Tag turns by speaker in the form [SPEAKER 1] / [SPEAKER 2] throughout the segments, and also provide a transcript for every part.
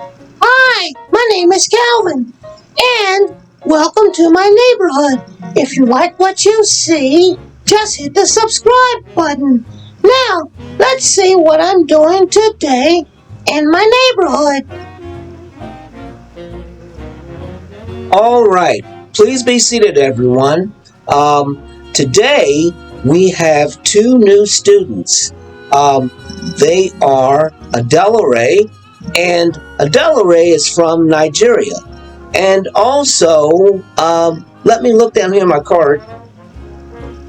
[SPEAKER 1] Hi, my name is Calvin, and welcome to my neighborhood. If you like what you see, just hit the subscribe button. Now, let's see what I'm doing today in my neighborhood.
[SPEAKER 2] All right, please be seated, everyone. Today we have two new students. They are Adela Ray, and Adela Ray is from Nigeria. And also, let me look down here in my card.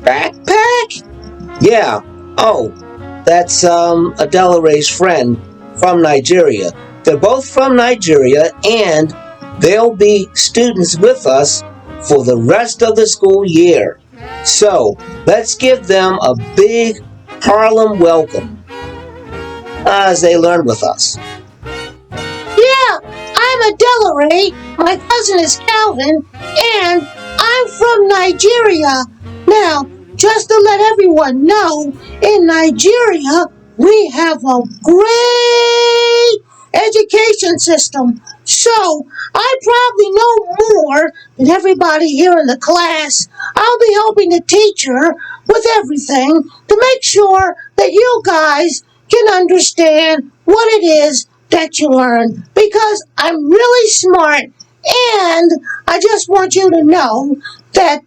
[SPEAKER 2] Backpack? Yeah. Oh, that's Adela Ray's friend from Nigeria. They're both from Nigeria, and they'll be students with us for the rest of the school year. So let's give them a big Harlem welcome as they learn with us.
[SPEAKER 1] Yeah, I'm Adela Ray. My cousin is Calvin, and I'm from Nigeria. Now, just to let everyone know, in Nigeria, we have a great education system. So, I probably know more than everybody here in the class. I'll be helping the teacher with everything to make sure that you guys can understand what it is that you learn because I'm really smart and I just want you to know that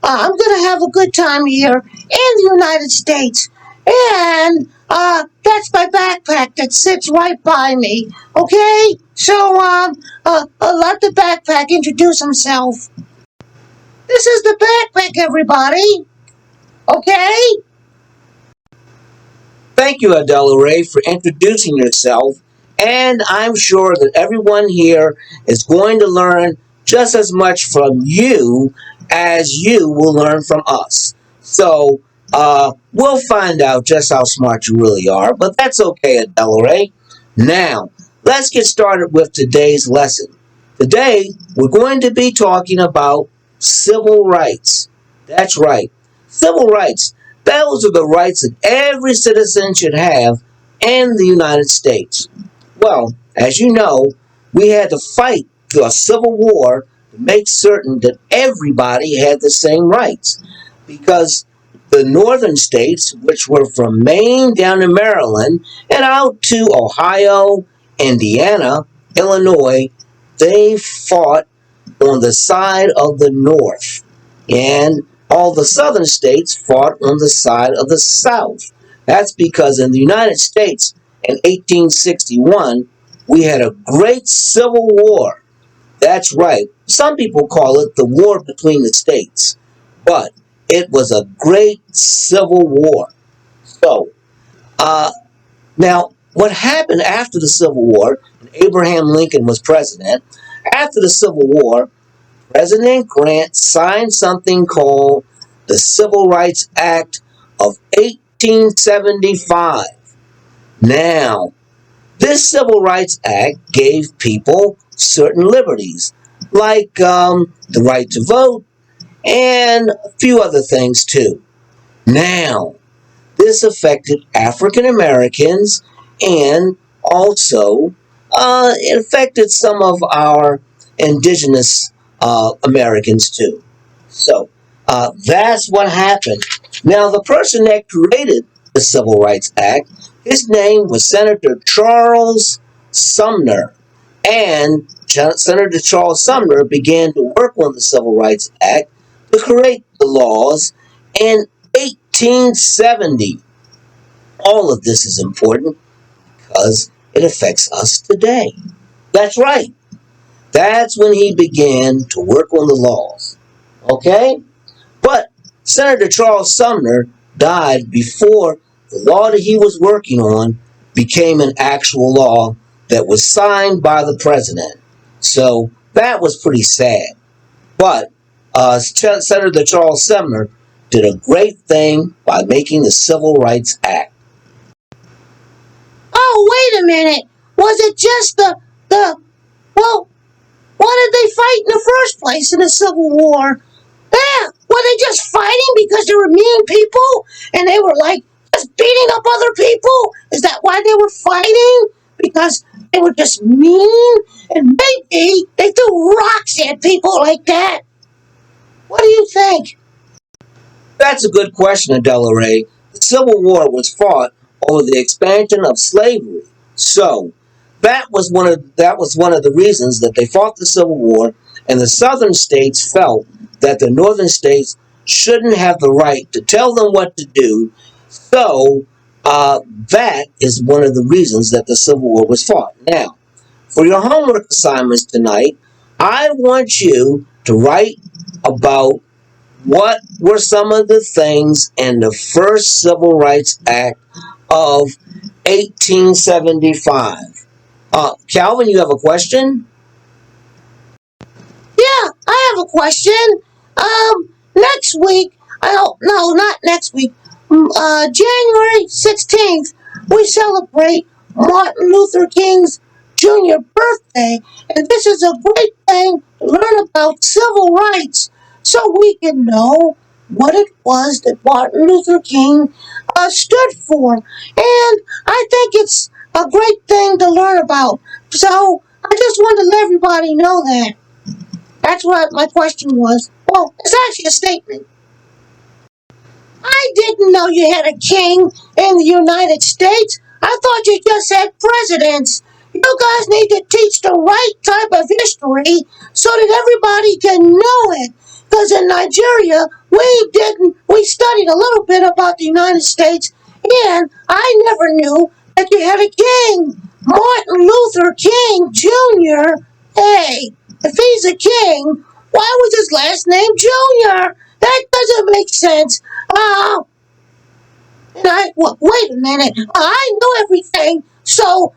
[SPEAKER 1] I'm going to have a good time here in the United States. And that's my backpack that sits right by me. Okay? So let the backpack introduce himself. This is the backpack, everybody. Okay?
[SPEAKER 2] Thank you, Adela Ray, for introducing yourself. And I'm sure that everyone here is going to learn just as much from you as you will learn from us. So we'll find out just how smart you really are, but that's okay, Adela Ray. Now, let's get started with today's lesson. Today, we're going to be talking about civil rights. That's right, civil rights. Those are the rights that every citizen should have in the United States. Well, as you know, we had to fight through a civil war to make certain that everybody had the same rights. Because the northern states, which were from Maine down to Maryland and out to Ohio, Indiana, Illinois, they fought on the side of the North. And all the southern states fought on the side of the South. That's because in the United States in 1861, we had a great civil war. That's right. Some people call it the war between the states. But it was a great civil war. So, uh, now, what happened after the Civil War, when Abraham Lincoln was president, after the Civil War, President Grant signed something called the Civil Rights Act of 1875. Now, this Civil Rights Act gave people certain liberties, like the right to vote and a few other things too. Now, this affected African Americans and also it affected some of our indigenous Americans too. So that's what happened. Now, the person that created the Civil Rights Act, his name was Senator Charles Sumner. And Senator Charles Sumner began to work on the Civil Rights Act to create the laws in 1870. All of this is important because it affects us today. That's right. That's when he began to work on the laws. Okay? But Senator Charles Sumner died before the law that he was working on became an actual law that was signed by the president. So that was pretty sad. But Senator Charles Sumner did a great thing by making the Civil Rights Act.
[SPEAKER 1] Oh, wait a minute. Was it just well, why did they fight in the first place in the Civil War? Yeah, were they just fighting because they were mean people and they were like just beating up other people? Is that why they were fighting? Because they were just mean, and maybe they threw rocks at people like that. What do you think?
[SPEAKER 2] That's a good question, Adela Ray. The Civil War was fought over the expansion of slavery. So that was one of the reasons that they fought the Civil War, and the Southern states felt that the Northern states shouldn't have the right to tell them what to do. So that is one of the reasons that the Civil War was fought. Now, for your homework assignments tonight, I want you to write about what were some of the things in the first Civil Rights Act of 1875? Calvin, you have a question?
[SPEAKER 1] Yeah, I have a question. Next week, no, not next week, January 16th, we celebrate Martin Luther King's Jr. birthday, and this is a great thing to learn about civil rights so we can know what it was that Martin Luther King stood for. And I think it's a great thing to learn about. So I just want to let everybody know that. That's what my question was. Well, it's actually a statement. I didn't know you had a king in the United States. I thought you just had presidents. You guys need to teach the right type of history so that everybody can know it. Because in Nigeria, we studied a little bit about the United States, and I never knew that you had a king. Martin Luther King Jr. Hey, if he's a king, why was his last name Jr.? That doesn't make sense. Wait a minute. I know everything. So,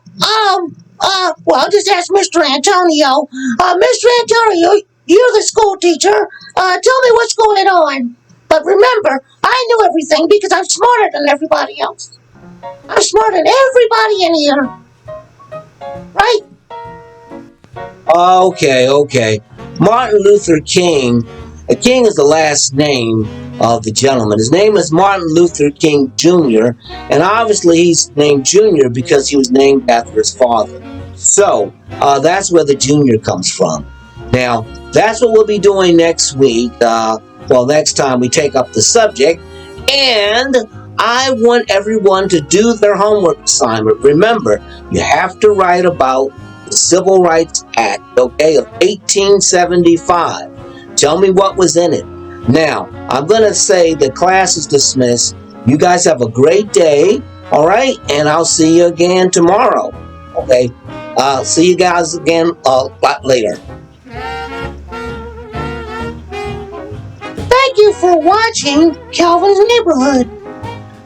[SPEAKER 1] well, just ask Mr. Antonio. Mr. Antonio, you're the school teacher. Tell me what's going on. But remember, I know everything because I'm smarter than everybody else. I'm smarter than everybody in here. Right?
[SPEAKER 2] Okay. Martin Luther King. King is the last name of the gentleman. His name is Martin Luther King Jr., and obviously he's named Jr. because he was named after his father. So that's where the Jr. comes from. Now, that's what we'll be doing next week. Next time we take up the subject. And I want everyone to do their homework assignment. Remember, you have to write about the Civil Rights Act, okay, of 1875. Tell me what was in it. Now, I'm going to say the class is dismissed. You guys have a great day, all right? And I'll see you again tomorrow, okay? See you guys again a lot later.
[SPEAKER 1] Thank you for watching Calvin's Neighborhood.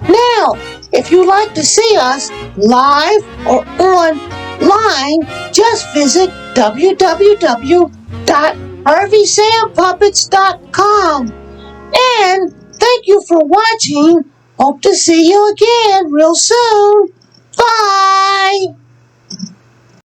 [SPEAKER 1] Now, if you'd like to see us live or online, just visit www.harveysampuppets.com. And thank you for watching. Hope to see you again real soon. Bye!